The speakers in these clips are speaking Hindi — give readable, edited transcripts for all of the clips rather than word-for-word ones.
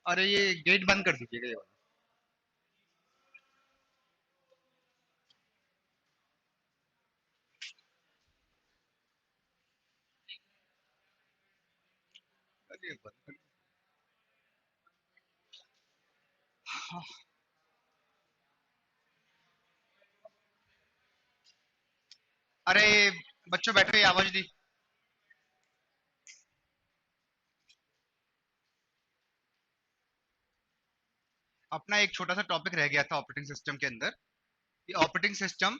अरे ये गेट बंद कर दीजिएगा ये वाला। अरे बंद कर। हाँ, अरे बच्चों बैठो, ये आवाज दी। अपना एक छोटा सा टॉपिक रह गया था ऑपरेटिंग सिस्टम के अंदर। ये ऑपरेटिंग सिस्टम।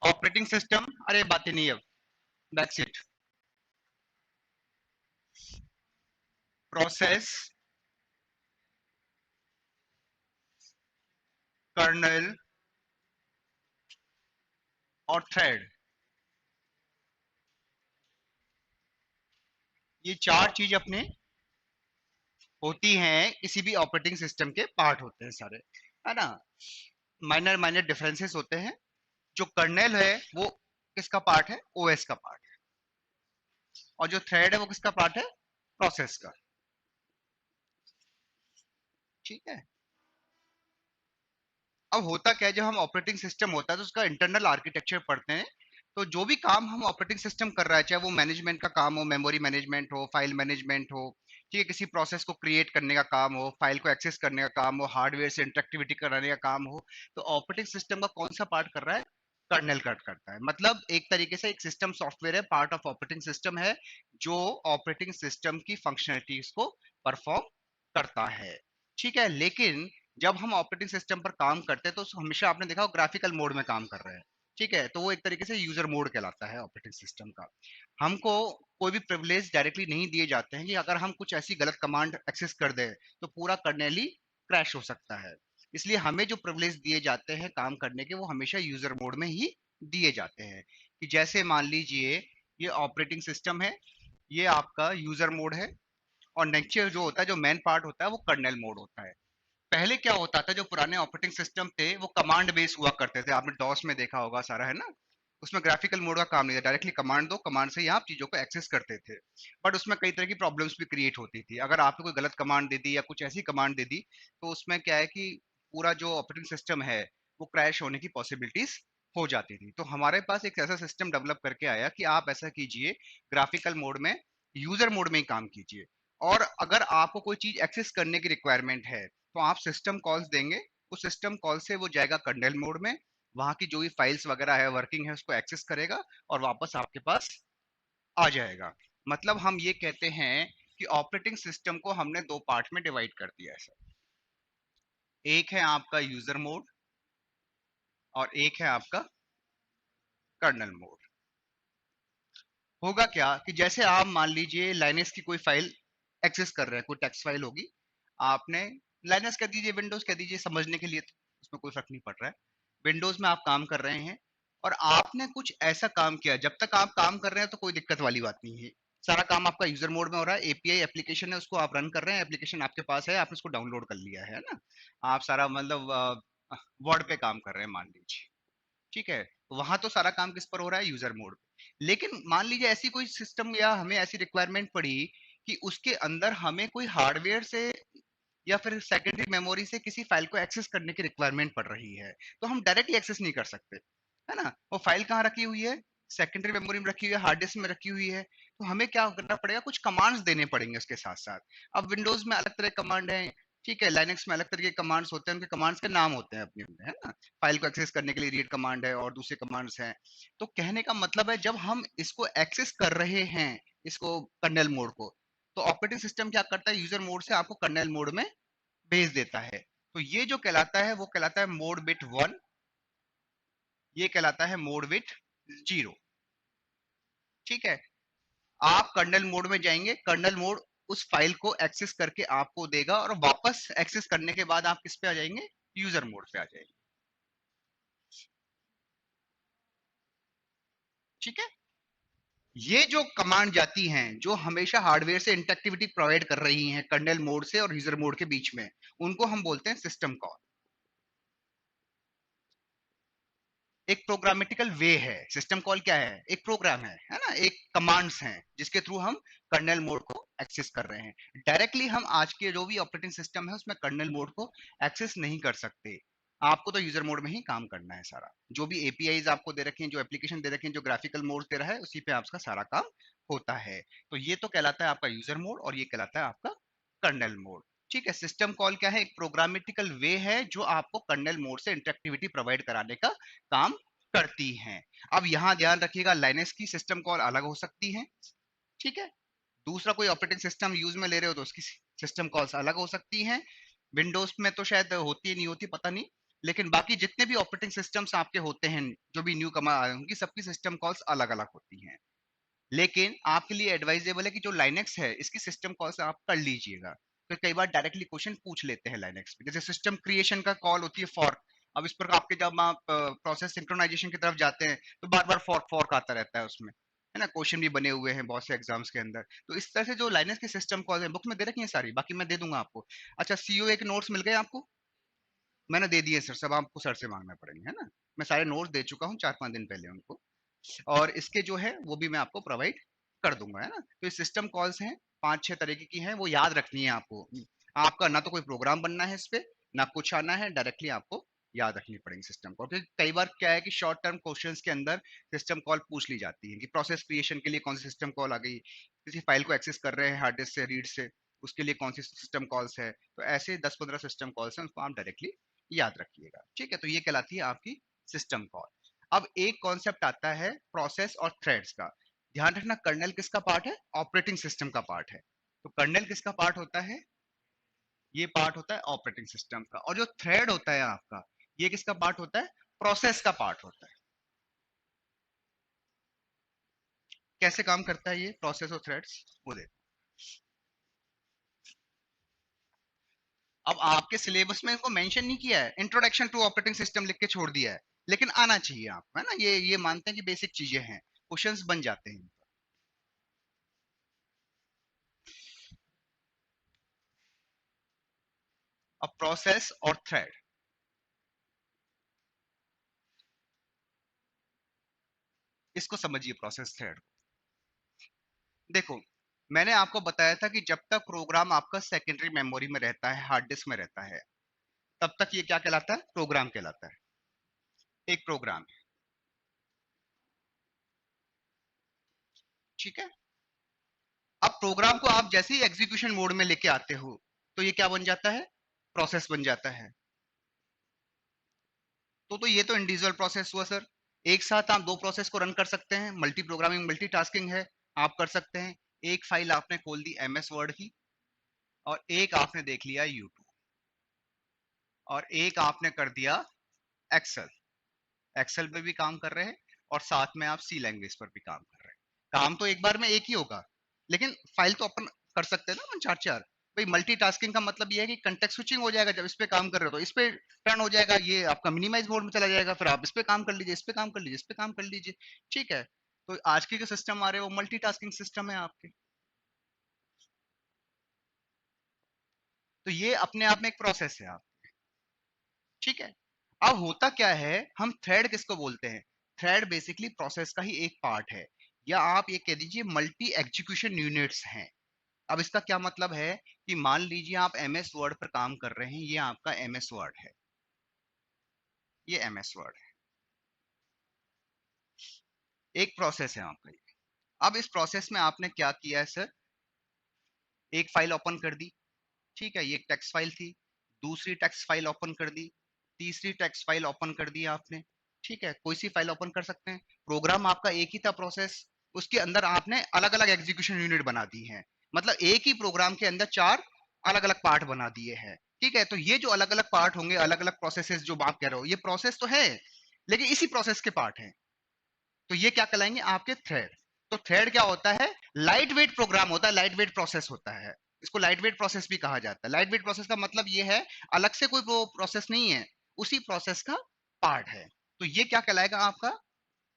ऑपरेटिंग सिस्टम, अरे बातें नहीं अब। That's it. प्रोसेस, कर्नल और थ्रेड, ये चार चीज अपने होती हैं, किसी भी ऑपरेटिंग सिस्टम के पार्ट होते हैं सारे, है ना। माइनर माइनर डिफरेंसेस होते हैं। जो कर्नेल है वो किसका पार्ट है? ओएस का पार्ट है। और जो थ्रेड है वो किसका पार्ट है? प्रोसेस का। ठीक है। अब होता क्या है, जब हम ऑपरेटिंग सिस्टम होता है तो उसका इंटरनल आर्किटेक्चर पढ़ते हैं। तो जो भी काम हम ऑपरेटिंग सिस्टम कर रहा है, चाहे वो मैनेजमेंट का काम हो, मेमोरी मैनेजमेंट हो, फाइल मैनेजमेंट हो, ठीक है, किसी प्रोसेस को क्रिएट करने का काम हो, फाइल को एक्सेस करने का काम हो, हार्डवेयर से इंटरेक्टिविटी कराने का काम हो, तो ऑपरेटिंग सिस्टम का कौन सा पार्ट कर रहा है? कर्नेल कट करता है। मतलब एक तरीके से एक सिस्टम सॉफ्टवेयर है, पार्ट ऑफ ऑपरेटिंग सिस्टम है, जो ऑपरेटिंग सिस्टम की फंक्शनलिटीज को परफॉर्म करता है। ठीक है। लेकिन जब हम ऑपरेटिंग सिस्टम पर काम करते हैं तो हमेशा आपने देखा हो ग्राफिकल मोड में काम कर रहे हैं। ठीक है, तो वो एक तरीके से यूजर मोड कहलाता है ऑपरेटिंग सिस्टम का। हमको कोई भी प्रिविलेज डायरेक्टली नहीं दिए जाते हैं कि अगर हम कुछ ऐसी गलत कमांड एक्सेस कर दें तो पूरा कर्नेल ही क्रैश हो सकता है। इसलिए हमें जो प्रिविलेज दिए जाते हैं काम करने के, वो हमेशा यूजर मोड में ही दिए जाते हैं। कि जैसे मान लीजिए ये ऑपरेटिंग सिस्टम है, ये आपका यूजर मोड है, और नेक्स्ट जो होता है, जो मेन पार्ट होता है, वो कर्नेल मोड होता है। पहले क्या होता था, जो पुराने ऑपरेटिंग सिस्टम थे वो कमांड बेस हुआ करते थे, आपने डॉस में देखा होगा सारा, है ना। उसमें ग्राफिकल मोड का काम नहीं था, डायरेक्टली कमांड दो, कमांड से ही आप चीजों को एक्सेस करते थे। बट उसमें कई तरह की प्रॉब्लम्स भी क्रिएट होती थी। अगर आपने कोई गलत कमांड दे दी या कुछ ऐसी कमांड दे दी, तो उसमें क्या है कि पूरा जो ऑपरेटिंग सिस्टम है वो क्रैश होने की पॉसिबिलिटीज हो जाती थी। तो हमारे पास एक ऐसा सिस्टम डेवलप करके आया कि आप ऐसा कीजिए, ग्राफिकल मोड में, यूजर मोड में ही काम कीजिए। और अगर आपको कोई चीज एक्सेस करने की रिक्वायरमेंट है तो आप सिस्टम कॉल्स देंगे। उस सिस्टम कॉल से वो जाएगा कर्नेल मोड में, वहां की जो भी फाइल्स वगैरह है, वर्किंग है, उसको एक्सेस करेगा और वापस आपके पास आ जाएगा। मतलब हम ये कहते हैं कि ऑपरेटिंग सिस्टम को हमने दो पार्ट में डिवाइड कर दिया है सर। एक है आपका यूजर मोड और एक है आपका कर्नल मोड। होगा क्या कि जैसे आप मान लीजिए लाइनक्स की कोई फाइल एक्सेस कर रहे हैं, कोई टेक्स्ट फाइल होगी, आपने लाइनक्स कह दीजिए, विंडोज कह दीजिए, समझने के लिए तो उसमें कोई फर्क नहीं पड़ रहा है। विंडोज में आप काम कर रहे हैं और आपने कुछ ऐसा काम किया, जब तक आप काम कर रहे हैं तो कोई दिक्कत वाली बात नहीं है, सारा काम आपका यूजर मोड में हो रहा है। एपीआई एप्लीकेशन है, उसको आप रन कर रहे हैं, एप्लीकेशन आपके पास है, आपने उसको डाउनलोड कर लिया है ना। आप सारा मतलब वर्ड पे काम कर रहे हैं मान लीजिए। ठीक है, तो वहां तो सारा काम किस पर हो रहा है? यूजर मोड पे। लेकिन मान लीजिए ऐसी कोई सिस्टम या हमें ऐसी रिक्वायरमेंट पड़ी कि उसके अंदर हमें कोई हार्डवेयर से या फिर सेकेंडरी मेमोरी से किसी फाइल को एक्सेस करने की रिक्वायरमेंट पड़ रही है, तो हम डायरेक्टली एक्सेस नहीं कर सकते, है ना? वो फाइल कहाँ रखी हुई है? सेकेंडरी मेमोरी में रखी हुई है, हार्ड डिस्क में रखी हुई है। तो हमें क्या करना पड़ेगा, कुछ कमांड्स देने पड़ेंगे उसके साथ साथ। अब विंडोज में अलग तरह कमांड है, ठीक है, लाइनक्स में अलग तरह के कमांड्स होते हैं, उनके कमांड्स के नाम होते हैं अपने अपने, है ना? फाइल को एक्सेस करने के लिए रीड कमांड है और दूसरे कमांड्स हैं। तो कहने का मतलब है, जब हम इसको एक्सेस कर रहे हैं, इसको कर्नेल मोड को, तो ऑपरेटिंग सिस्टम क्या करता है, यूजर मोड से आपको कर्नेल मोड में भेज देता है। तो ये जो कहलाता है वो कहलाता है मोड बिट 1, ये कहलाता है मोड बिट 0। ठीक है, आप कर्नेल मोड में जाएंगे, कर्नेल मोड उस फाइल को एक्सेस करके आपको देगा और वापस एक्सेस करने के बाद आप किस पे आ जाएंगे, यूजर मोड पे आ जाएंगे। ठीक है, ये जो कमांड जाती हैं जो हमेशा हार्डवेयर से इंटरेक्टिविटी प्रोवाइड कर रही हैं कर्नेल मोड से और यूजर मोड के बीच में, उनको हम बोलते हैं सिस्टम कॉल। एक प्रोग्रामेटिकल वे है, सिस्टम कॉल क्या है, एक प्रोग्राम है ना, एक कमांड्स हैं जिसके थ्रू हम कर्नेल मोड को एक्सेस कर रहे हैं। डायरेक्टली हम आज के जो भी ऑपरेटिंग सिस्टम है उसमें कर्नेल मोड को एक्सेस नहीं कर सकते। आपको तो यूजर मोड में ही काम करना है सारा, जो भी एपीआईज आपको दे रखे हैं, जो एप्लीकेशन दे रखे हैं, जो ग्राफिकल मोड दे रहा है, उसी पे आपका सारा काम होता है। तो ये तो कहलाता है आपका यूजर मोड और ये कहलाता है आपका कर्नेल मोड। ठीक है, सिस्टम कॉल क्या है, एक प्रोग्रामेटिकल वे है जो आपको कर्नेल मोड से इंटरेक्टिविटी प्रोवाइड कराने का काम करती हैं। अब यहाँ ध्यान रखिएगा, लाइनक्स की सिस्टम कॉल अलग हो सकती है, ठीक है, दूसरा कोई ऑपरेटिंग सिस्टम यूज में ले रहे हो तो उसकी सिस्टम कॉल्स अलग हो सकती हैं। विंडोज में तो शायद होती नहीं होती, पता नहीं, लेकिन बाकी जितने भी ऑपरेटिंग सिस्टम्स आपके होते हैं, जो भी न्यू कमा उनकी सबकी सिस्टम कॉल्स अलग अलग होती हैं। लेकिन आपके लिए एडवाइजेबल है कि जो लाइनेक्स है इसकी सिस्टम कॉल से आप कर लीजिएगा, तो कई बार डायरेक्टली क्वेश्चन पूछ लेते हैं लाइनेक्स पे, जैसे सिस्टम क्रिएशन का कॉल होती है फॉर्क। अब इस पर आपके जब आप प्रोसेस सिंक्रोनाइजेशन की तरफ जाते हैं तो बार बार फॉर्क फॉर्क आता रहता है उसमें, है ना, क्वेश्चन भी बने हुए हैं बहुत से एग्जाम्स के अंदर। तो इस तरह से जो लाइनेक्स की सिस्टम कॉल है बुक में दे रखी है सारी, बाकी मैं दे दूंगा आपको। अच्छा, सीओए के नोट्स मिल गए आपको? मैंने दे दिए सर, सब आपको सर से मांगना पड़ेंगे, है ना? मैं सारे नोट्स दे चुका हूँ 4-5 दिन पहले उनको, और इसके जो है वो भी मैं आपको प्रोवाइड कर दूंगा, है ना? तो ये सिस्टम कॉल्स हैं, 5-6 तरीके की हैं, वो याद रखनी है आपको। आपका ना तो कोई प्रोग्राम बनना है इस पे, ना कुछ आना है, डायरेक्टली आपको याद रखनी पड़ेगी सिस्टम कॉल, क्योंकि कई बार क्या है कि शॉर्ट टर्म क्वेश्चंस के अंदर सिस्टम कॉल पूछ ली जाती है कि प्रोसेस क्रिएशन के लिए कौन सी सिस्टम कॉल आ गई, किसी फाइल को एक्सेस कर रहे हैं हार्ड डिस्क से, रीड से, उसके लिए कौन सी सिस्टम कॉल्स है। तो ऐसे 10-15 सिस्टम कॉल्स हैं, उनको आप डायरेक्टली याद रखिएगा। ठीक है, तो ये कहलाती है आपकी सिस्टम कॉल। अब एक कॉन्सेप्ट आता है प्रोसेस और थ्रेड्स का। ध्यान रखना, कर्नेल किसका पार्ट है, ऑपरेटिंग सिस्टम का पार्ट है। तो कर्नेल किसका पार्ट होता है, ये पार्ट होता है ऑपरेटिंग सिस्टम का, और जो थ्रेड होता है आपका, ये किसका पार्ट होता है, प्रोसेस का पार्ट होता है। कैसे काम करता है ये प्रोसेस और थ्रेड्स, वो देखो। अब आपके सिलेबस में इनको मेंशन नहीं किया है, इंट्रोडक्शन टू ऑपरेटिंग सिस्टम लिख के छोड़ दिया है, लेकिन आना चाहिए आपको, है ना? ये मानते हैं कि बेसिक चीजें हैं, क्वेश्चंस बन जाते हैं। अब प्रोसेस और थ्रेड, इसको समझिए, प्रोसेस थ्रेड। देखो, मैंने आपको बताया था कि जब तक प्रोग्राम आपका सेकेंडरी मेमोरी में रहता है, हार्ड डिस्क में रहता है, तब तक ये क्या कहलाता है, प्रोग्राम कहलाता है, एक प्रोग्राम। ठीक है, अब प्रोग्राम को आप जैसे ही एग्जीक्यूशन मोड में लेके आते हो, तो ये क्या बन जाता है, प्रोसेस बन जाता है। तो ये तो इंडिविजुअल प्रोसेस हुआ सर, एक साथ आप दो प्रोसेस को रन कर सकते हैं, मल्टी प्रोग्रामिंग मल्टीटास्किंग है, आप कर सकते हैं। एक फाइल आपने खोल दी एमएस वर्ड की, और एक आपने देख लिया यूट्यूब, और एक आपने कर दिया एक्सेल, एक्सेल पे भी काम कर रहे हैं, और साथ में आप सी लैंग्वेज पर भी काम कर रहे हैं। काम तो एक बार में एक ही होगा, लेकिन फाइल तो अपन कर सकते हैं ना अपन चार चार। भाई मल्टीटास्किंग का मतलब ये है कि कंटेक्स्ट स्विचिंग हो जाएगा, जब इस पे काम कर रहे हो तो इस पे टर्न हो जाएगा, ये आपका मिनिमाइज मोड में चला जाएगा, फिर आप इस पे काम कर लीजिए, इस पे काम कर लीजिए, इस पे काम कर लीजिए। ठीक है, तो आज के जो सिस्टम आ रहे हैं वो मल्टीटास्किंग सिस्टम है आपके। तो ये अपने आप में एक प्रोसेस है आप। ठीक है, अब होता क्या है, हम थ्रेड किसको बोलते हैं, थ्रेड बेसिकली प्रोसेस का ही एक पार्ट है, या आप ये कह दीजिए मल्टी एग्जीक्यूशन यूनिट्स हैं। अब इसका क्या मतलब है कि मान लीजिए आप एमएस वर्ड पर काम कर रहे हैं, ये आपका एमएस वर्ड है, ये एमएस वर्ड है, एक प्रोसेस है आपका ये। अब इस प्रोसेस में आपने क्या किया है सर, एक फाइल ओपन कर दी, ठीक है, ये एक टेक्स्ट फाइल थी, दूसरी टेक्स्ट फाइल ओपन कर दी, तीसरी टेक्स्ट फाइल ओपन कर दी आपने, ठीक है, कोई सी फाइल ओपन कर सकते हैं। प्रोग्राम आपका एक ही था प्रोसेस, उसके अंदर आपने अलग अलग एग्जीक्यूशन यूनिट बना दी है, मतलब एक ही प्रोग्राम के अंदर चार अलग अलग पार्ट बना दिए हैं, ठीक है। तो ये जो अलग अलग पार्ट होंगे, अलग अलग प्रोसेसेस जो आप कह रहे हो, ये प्रोसेस तो है लेकिन इसी प्रोसेस के पार्ट हैं, तो ये क्या कहलाएंगे आपके थ्रेड। तो थ्रेड क्या होता है, लाइट वेट प्रोग्राम होता है, लाइट वेट प्रोसेस होता है, इसको लाइट वेट प्रोसेस भी कहा जाता है। लाइट वेट प्रोसेस का मतलब ये है अलग से कोई प्रोसेस नहीं है, उसी प्रोसेस का पार्ट है। तो ये क्या कहलाएगा आपका,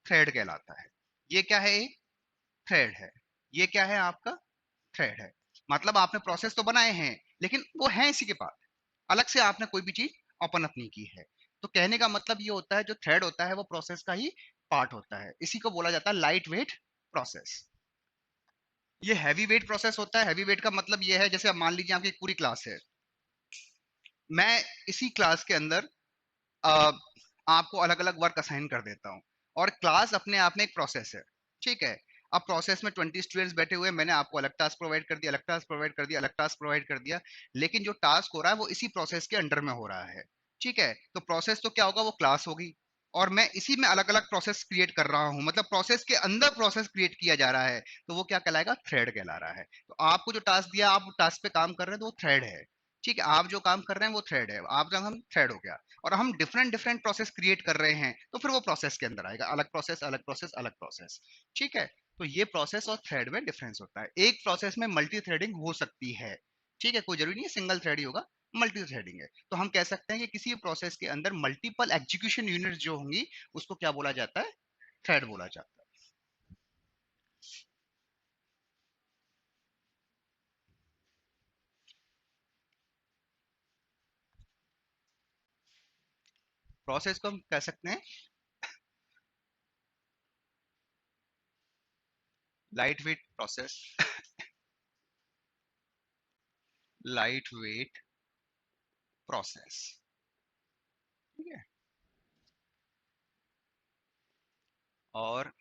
थ्रेड कहलाता है। ये क्या है, एक थ्रेड है, ये क्या है आपका थ्रेड है। मतलब आपने प्रोसेस तो बनाए हैं लेकिन वो है इसी के पास, अलग से आपने कोई भी चीज ओपन अप नहीं की है। तो कहने का मतलब ये होता है जो थ्रेड होता है वो प्रोसेस का ही पार्ट होता है, इसी को बोला जाता है लाइट वेट प्रोसेस। ये हैवी वेट प्रोसेस होता है। हैवी वेट का मतलब ये है जैसे अब मान लीजिए आपकी एक पूरी क्लास है, मैं इसी क्लास के अंदर अ, आपको अलग अलग वर्क असाइन कर देता हूँ, और क्लास अपने आप में एक प्रोसेस है, ठीक है। अब प्रोसेस में 20 स्टूडेंट्स बैठे हुए हैं, मैंने आपको अलग टास्क प्रोवाइड कर दिया, अलग टास्क प्रोवाइड कर दिया, अलग टास्क प्रोवाइड कर दिया, लेकिन जो टास्क हो रहा है वो इसी प्रोसेस के अंडर में हो रहा है, ठीक है। तो प्रोसेस तो क्या होगा, वो क्लास होगी, और मैं इसी में अलग अलग प्रोसेस क्रिएट कर रहा हूँ, मतलब प्रोसेस के अंदर प्रोसेस क्रिएट किया जा रहा है, तो वो क्या कहलाएगा, थ्रेड कहला रहा है। तो आपको जो टास्क दिया, आप टास्क पे काम कर रहे हैं तो वो थ्रेड है, ठीक है। आप जो काम कर रहे हैं वो थ्रेड है, आप जब हम थ्रेड हो गया, और हम डिफरेंट डिफरेंट प्रोसेस क्रिएट कर रहे हैं तो फिर वो प्रोसेस के अंदर आएगा, अलग प्रोसेस अलग प्रोसेस अलग प्रोसेस, ठीक है। तो ये प्रोसेस और थ्रेड में डिफरेंस होता है। एक प्रोसेस में मल्टी थ्रेडिंग हो सकती है, ठीक है, कोई जरूरी नहीं है सिंगल थ्रेड ही होगा, मल्टी थ्रेडिंग है। तो हम कह सकते हैं कि किसी प्रोसेस के अंदर मल्टीपल एग्जीक्यूशन यूनिट जो होंगी उसको क्या बोला जाता है, थ्रेड बोला जाता है। प्रोसेस को हम कह सकते हैं light weight process, light weight process, ठीक है। और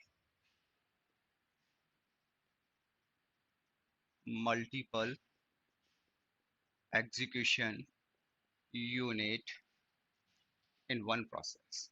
multiple execution unit in one process।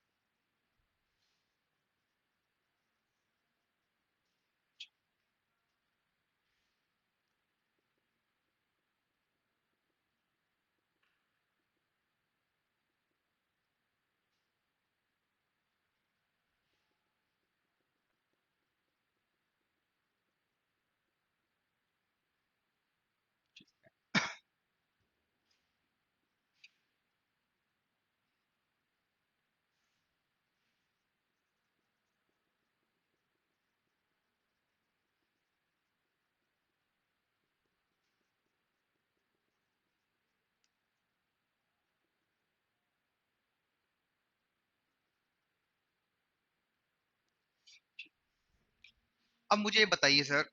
अब मुझे ये बताइए सर,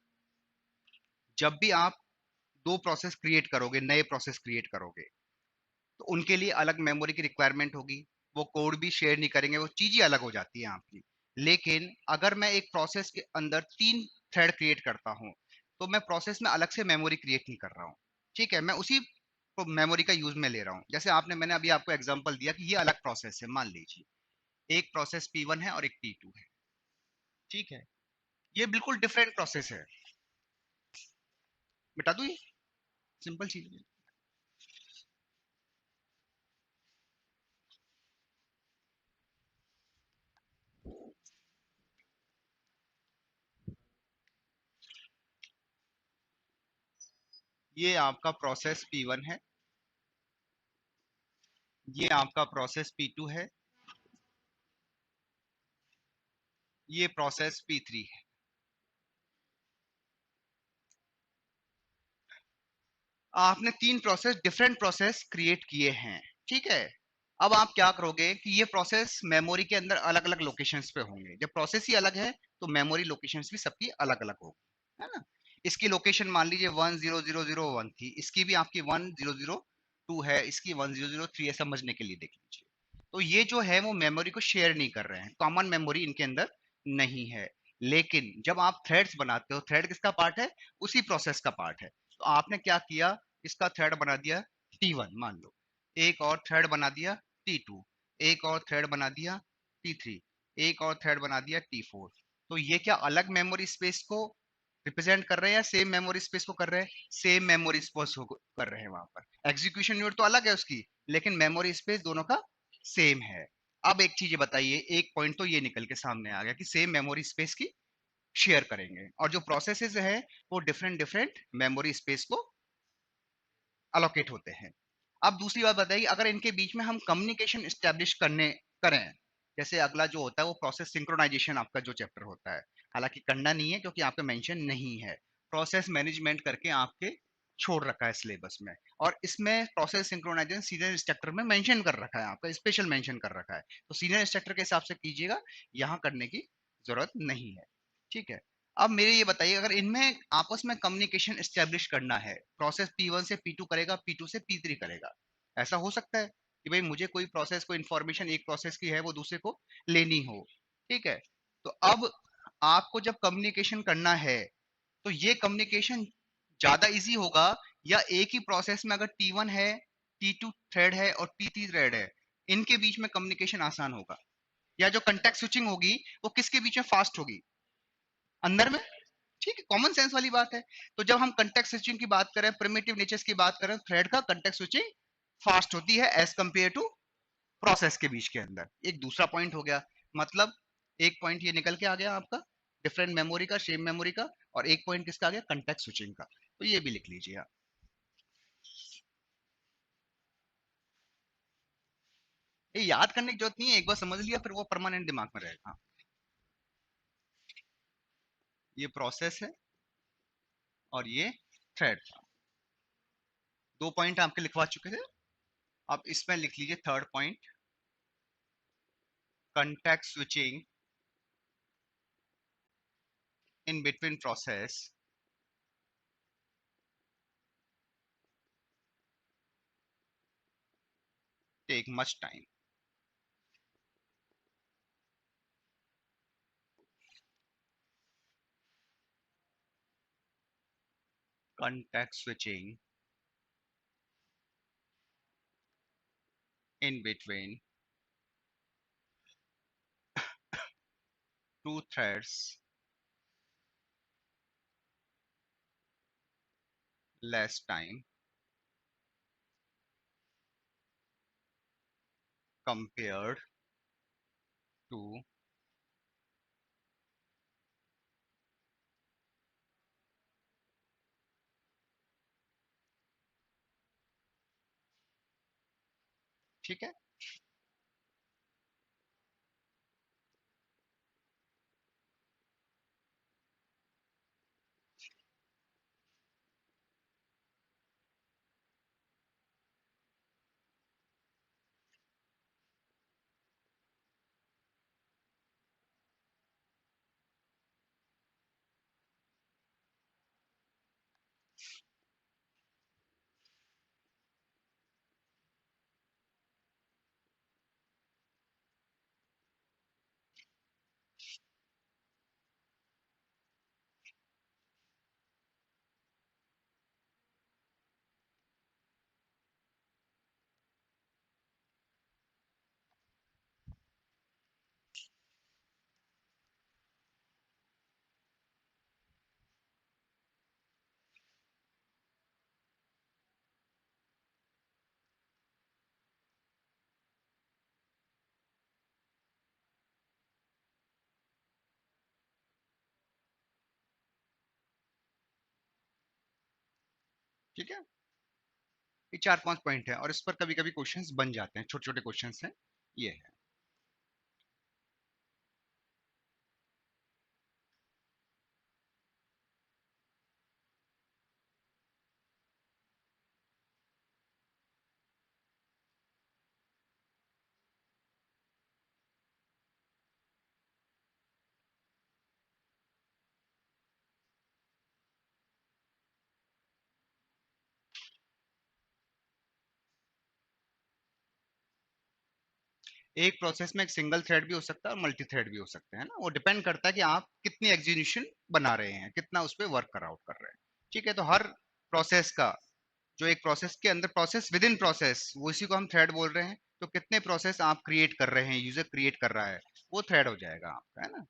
जब भी आप दो प्रोसेस क्रिएट करोगे, नए प्रोसेस क्रिएट करोगे, तो उनके लिए अलग मेमोरी की रिक्वायरमेंट होगी, वो कोड भी शेयर नहीं करेंगे, वो चीजें अलग हो जाती हैं आपकी। लेकिन अगर मैं एक प्रोसेस के अंदर तीन थ्रेड क्रिएट करता हूँ, तो मैं प्रोसेस में अलग से मेमोरी क्रिएट नहीं कर रहा हूँ, ठीक है, मैं उसी मेमोरी का यूज में ले रहा हूँ। जैसे मैंने अभी आपको एग्जांपल दिया कि ये अलग प्रोसेस है, मान लीजिए एक प्रोसेस P1 है और एक P2 है, ठीक है, ये बिल्कुल डिफरेंट प्रोसेस है। बता दूं, ये सिंपल चीज है। ये आपका प्रोसेस P1 है, ये आपका प्रोसेस P2 है, ये प्रोसेस P3 है। आपने तीन प्रोसेस, डिफरेंट प्रोसेस क्रिएट किए हैं, ठीक है। अब आप क्या करोगे कि ये प्रोसेस मेमोरी के अंदर अलग अलग लोकेशंस पे होंगे, जब प्रोसेस ही अलग है तो मेमोरी लोकेशंस भी सबकी अलग अलग होगी, है ना। इसकी लोकेशन मान लीजिए 100001 थी, इसकी भी आपकी 1002 है, इसकी 1003 है, समझने के लिए देख लीजिए। तो ये जो है वो मेमोरी को शेयर नहीं कर रहे हैं, कॉमन मेमोरी इनके अंदर नहीं है। लेकिन जब आप थ्रेड्स बनाते हो, थ्रेड किसका पार्ट है? उसी प्रोसेस का पार्ट है। तो आपने क्या किया, इसका थ्रेड बना दिया T1 मान लो, एक और थ्रेड बना दिया T2, एक और थ्रेड बना दिया T3, एक और थ्रेड बना दिया T4। तो ये क्या अलग मेमोरी स्पेस को रिप्रेजेंट कर रहे हैं या सेम मेमोरी स्पेस को कर रहे हैं? सेम मेमोरी स्पेस को कर रहे हैं। वहां पर एग्जीक्यूशन यूनिट तो अलग है उसकी, लेकिन मेमोरी स्पेस दोनों का सेम है। अब एक चीज बताइए, एक पॉइंट तो ये निकल के सामने आ गया कि सेम मेमोरी स्पेस की शेयर करेंगे, और जो प्रोसेसेस है वो डिफरेंट डिफरेंट मेमोरी स्पेस को अलोकेट होते हैं। अब दूसरी बात बताइए, अगर इनके बीच में हम कम्युनिकेशन स्टैब्लिश करने करें, जैसे अगला जो होता है वो प्रोसेस सिंक्रोनाइजेशन आपका जो चैप्टर होता है, हालांकि करना नहीं है क्योंकि आपका मेंशन नहीं है, प्रोसेस मैनेजमेंट करके आपके छोड़ रखा है सिलेबस में, और इसमें प्रोसेस सिंक्रोनाइजेशन सीनियर इंस्ट्रक्टर में मेंशन कर रखा है, आपका स्पेशल मेंशन कर रखा है, तो सीनियर इंस्ट्रक्टर के हिसाब से कीजिएगा, यहाँ करने की जरूरत नहीं है। ठीक है। अब मेरे ये बताइए, अगर इनमें आपस में कम्युनिकेशन एस्टेब्लिश करना है, प्रोसेस P1 से P2 करेगा, P2 से P3 करेगा, ऐसा हो सकता है कि भाई मुझे कोई प्रोसेस को इन्फॉर्मेशन एक प्रोसेस की है वो दूसरे को लेनी हो। ठीक है। तो अब आपको जब कम्युनिकेशन करना है, तो ये कम्युनिकेशन ज्यादा इजी होगा, या एक ही प्रोसेस में अगर T1 है, T2 थ्रेड है और T3 थ्रेड है, इनके बीच में कम्युनिकेशन आसान होगा, या जो कंटेक्ट स्विचिंग होगी वो किसके बीच में फास्ट होगी? अंदर में। ठीक है, कॉमन सेंस वाली बात है। तो जब हम कंटेक्स्ट स्विचिंग की बात करें, प्रिमिटिव नेचर्स की बात करें, थ्रेड का कंटेक्स्ट स्विचिंग फास्ट होती है एज कंपेयर टू प्रोसेस के बीच के अंदर। एक दूसरा पॉइंट हो गया, मतलब एक पॉइंट ये निकल के आ गया आपका डिफरेंट मेमोरी का, सेम मेमोरी का, और एक पॉइंट किसका आ गया? कंटेक्स्ट स्विचिंग का। तो ये भी लिख लीजिए आप। ये याद करने की जरूरत नहीं है, एक बार समझ लिया फिर वो परमानेंट दिमाग में रहेगा। हाँ, ये प्रोसेस है और ये थ्रेड। दो पॉइंट आपके लिखवा चुके थे, अब इसमें लिख लीजिए third point, context switching in between process take much time. Context switching in between two threads less time compared to ठीक है। ठीक है, ये 4-5 पॉइंट है, और इस पर कभी कभी क्वेश्चंस बन जाते हैं, छोटे छोटे क्वेश्चंस हैं ये है। एक प्रोसेस में एक सिंगल थ्रेड भी हो सकता है और मल्टी थ्रेड भी हो सकते हैं ना, वो डिपेंड करता है कि आप कितनी एग्जीक्यूशन बना रहे हैं, कितना उस पर वर्क कर आउट कर रहे हैं। ठीक है, तो हर प्रोसेस का जो एक प्रोसेस के अंदर प्रोसेस विद इन प्रोसेस, वो इसी को हम थ्रेड बोल रहे हैं। तो कितने प्रोसेस आप क्रिएट कर रहे हैं, यूजर क्रिएट कर रहा है, वो थ्रेड हो जाएगा आपका, है ना।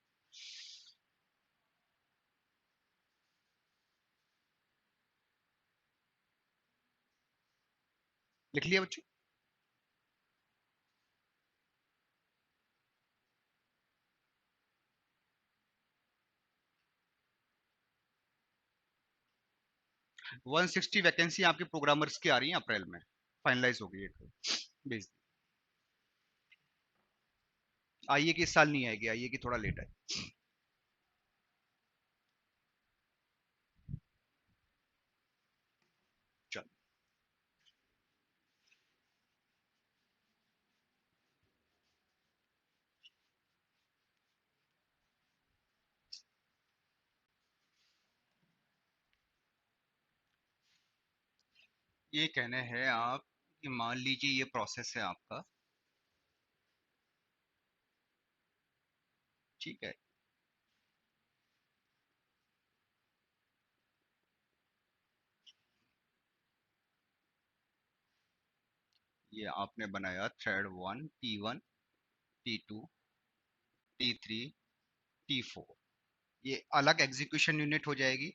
लिख लिया बच्चों? 160 वैकेंसी आपके प्रोग्रामर्स की आ रही है, अप्रैल में फाइनलाइज हो गई है, भेज दी। आइए कि इस साल नहीं आएगी, आइए कि थोड़ा लेट है। चल, ये कहने हैं आप कि मान लीजिए ये प्रोसेस है आपका, ठीक है। ये आपने बनाया thread one, T1, T2, T3, T4, ये अलग एग्जीक्यूशन यूनिट हो जाएगी,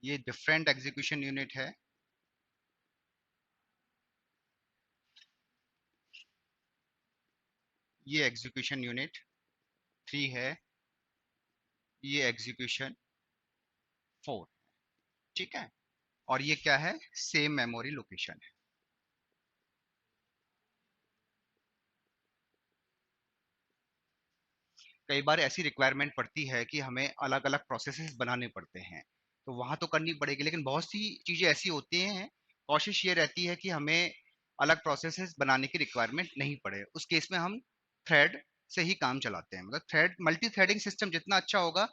ये डिफरेंट एग्जीक्यूशन यूनिट है। ये एग्जीक्यूशन यूनिट 3 है, ये एग्जीक्यूशन 4, ठीक है। और ये क्या है, सेम मेमोरी लोकेशन है। कई बार ऐसी रिक्वायरमेंट पड़ती है कि हमें अलग अलग प्रोसेसेस बनाने पड़ते हैं, तो वहां तो करनी पड़ेगी, लेकिन बहुत सी चीजें ऐसी होती हैं, कोशिश ये रहती है कि हमें अलग प्रोसेसेस बनाने की रिक्वायरमेंट नहीं पड़े, उस केस में हम थ्रेड से ही काम चलाते हैं। मतलब थ्रेड मल्टी थ्रेडिंग सिस्टम जितना अच्छा होगा,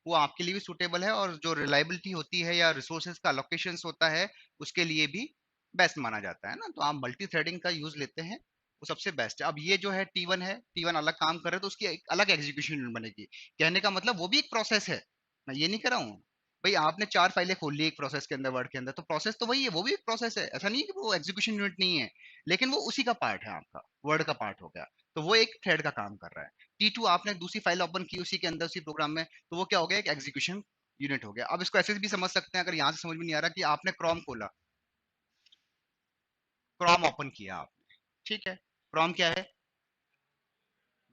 वो आपके लिए भी सूटेबल है, और जो रिलायबिलिटी होती है या रिसोर्सेज का अलोकेशन होता है, उसके लिए भी बेस्ट माना जाता है ना। तो आप मल्टी थ्रेडिंग का यूज लेते हैं, वो सबसे बेस्ट है। अब ये जो है T1 है, T1 अलग काम कर रहे हैं, तो उसकी एक अलग एग्जीक्यूशन यूनिट बनेगी। कहने का मतलब वो भी एक प्रोसेस है, मैं ये नहीं कह रहा हूँ। भाई आपने 4 फाइलें खोल ली एक प्रोसेस के अंदर, वर्ड के अंदर, तो प्रोसेस तो वही है, वो भी एक प्रोसेस है, ऐसा नहीं है कि वो एग्जीक्यूशन यूनिट नहीं है, लेकिन वो उसी का पार्ट है, आपका वर्ड का पार्ट हो गया। तो वो एक थ्रेड का काम कर रहा है। T2 आपने दूसरी फाइल ओपन की उसी के अंदर, उसी प्रोग्राम में, तो वो क्या हो गया, एक एग्जीक्यूशन यूनिट हो गया। अब इसको ऐसे भी समझ सकते हैं, अगर यहाँ से समझ में नहीं आ रहा, कि आपने क्रोम खोला, क्रोम ओपन किया आपने, ठीक है। क्रोम क्या है,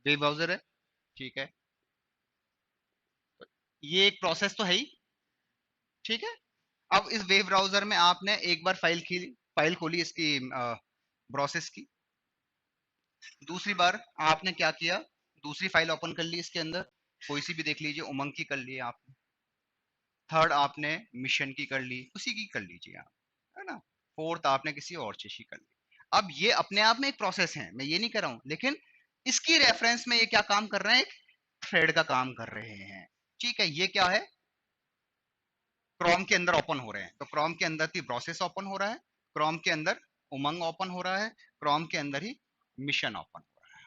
वेब ब्राउजर है, ठीक है। ये एक प्रोसेस तो है ही, ठीक है। अब इस वेब ब्राउजर में आपने एक बार फाइल खोली इसकी, प्रोसेस की। दूसरी बार आपने क्या किया, दूसरी फाइल ओपन कर ली इसके अंदर, कोई सी भी देख लीजिए, उमंग की कर ली आपने। थर्ड आपने मिशन की कर ली, उसी की कर लीजिए आप, है ना। फोर्थ आपने किसी और चीज की कर ली। अब ये अपने आप में एक प्रोसेस है, मैं ये नहीं कर रहा हूं, लेकिन इसकी रेफरेंस में ये क्या काम कर रहे हैं, एक थ्रेड का काम कर रहे हैं, ठीक है। ये क्या है, क्रोम के अंदर ओपन हो रहे हैं, तो क्रोम के अंदर ही प्रोसेस ओपन हो रहा है, क्रोम के अंदर उमंग ओपन हो रहा है, क्रोम के अंदर ही मिशन ओपन हो रहा है,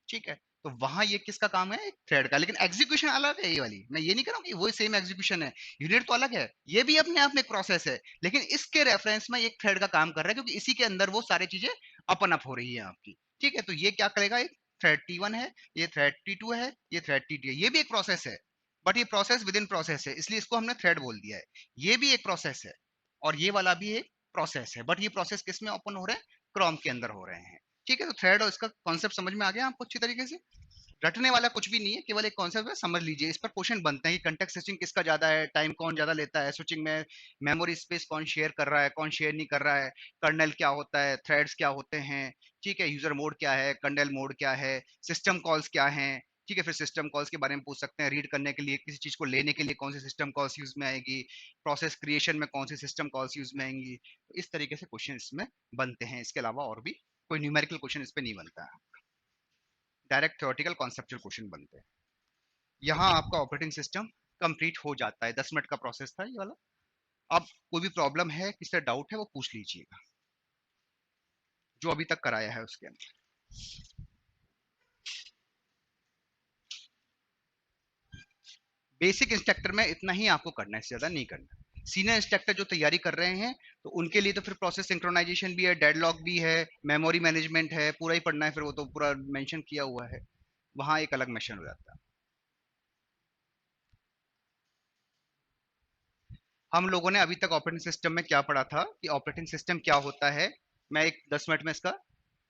ठीक है। तो वहां ये किसका काम है, एक थ्रेड का, लेकिन एग्जीक्यूशन अलग है। ये वाली मैं ये नहीं कर रहा हूँ कि वही सेम एग्जीक्यूशन है, यूनिट तो अलग है, ये भी अपने आप में एक प्रोसेस है, लेकिन इसके रेफरेंस में एक थ्रेड का काम कर रहा है, क्योंकि इसी के अंदर वो सारी चीजें अपन अप हो रही है आपकी, ठीक है। तो ये क्या करेगा, एक थ्रेड T1 है, ये थ्रेड T2 है, ये थ्रेड T3 है, ये भी एक प्रोसेस है, बट ये प्रोसेस विद इन प्रोसेस है, इसलिए इसको हमने थ्रेड बोल दिया है। ये भी एक प्रोसेस है, और ये वाला भी एक प्रोसेस है, बट ये प्रोसेस किस में ओपन हो रहे हैं, क्रोम के अंदर हो रहे हैं, ठीक है। तो थ्रेड और इसका कॉन्सेप्ट समझ में आ गया आपको अच्छी तरीके से। रटने वाला कुछ भी नहीं है, केवल एक कॉन्सेप्ट है, समझ लीजिए। इस पर क्वेश्चन बनते हैं कि कंटेक्स्ट स्विचिंग किसका ज्यादा है, टाइम कौन ज्यादा लेता है स्विचिंग में, मेमोरी स्पेस कौन शेयर कर रहा है, कौन शेयर नहीं कर रहा है, कर्नल क्या होता है, थ्रेड्स क्या होते हैं, ठीक है, यूजर मोड क्या है, कर्नल मोड क्या है, सिस्टम कॉल्स क्या है, ठीक है। फिर सिस्टम कॉल्स के बारे में पूछ सकते हैं, रीड करने के लिए, किसी चीज को लेने के लिए कौन सी सिस्टम कॉल्स यूज में आएगी, प्रोसेस क्रिएशन में कौन सी सिस्टम कॉल्स यूज में आएंगी। तो इस तरीके से क्वेश्चन इसमें बनते हैं, इसके अलावा और भी कोई न्यूमेरिकल क्वेश्चन इस पे नहीं बनता है, डायरेक्ट थ्योरेटिकल कॉन्सेप्चुअल क्वेश्चन बनते हैं। यहाँ आपका ऑपरेटिंग सिस्टम कंप्लीट हो जाता है, 10 मिनट का प्रोसेस था ये वाला। अब कोई भी प्रॉब्लम है, किसी से डाउट है, वो पूछ लीजिएगा। जो अभी तक कराया है उसके अंदर। बेसिक इंस्ट्रक्टर में इतना ही आपको करना है, इससे ज्यादा नहीं करना। सीनियर इंस्ट्रक्टर जो तैयारी कर रहे हैं तो उनके लिए तो फिर प्रोसेस सिंक्रोनाइजेशन भी है, डेडलॉक भी है, मेमोरी मैनेजमेंट है, पूरा ही पढ़ना है, फिर वो तो पूरा मेंशन किया हुआ है, वहां एक अलग मिशन हो जाता है। हम लोगों ने अभी तक ऑपरेटिंग सिस्टम में क्या पढ़ा था कि ऑपरेटिंग सिस्टम क्या होता है, मैं एक 10 मिनट में इसका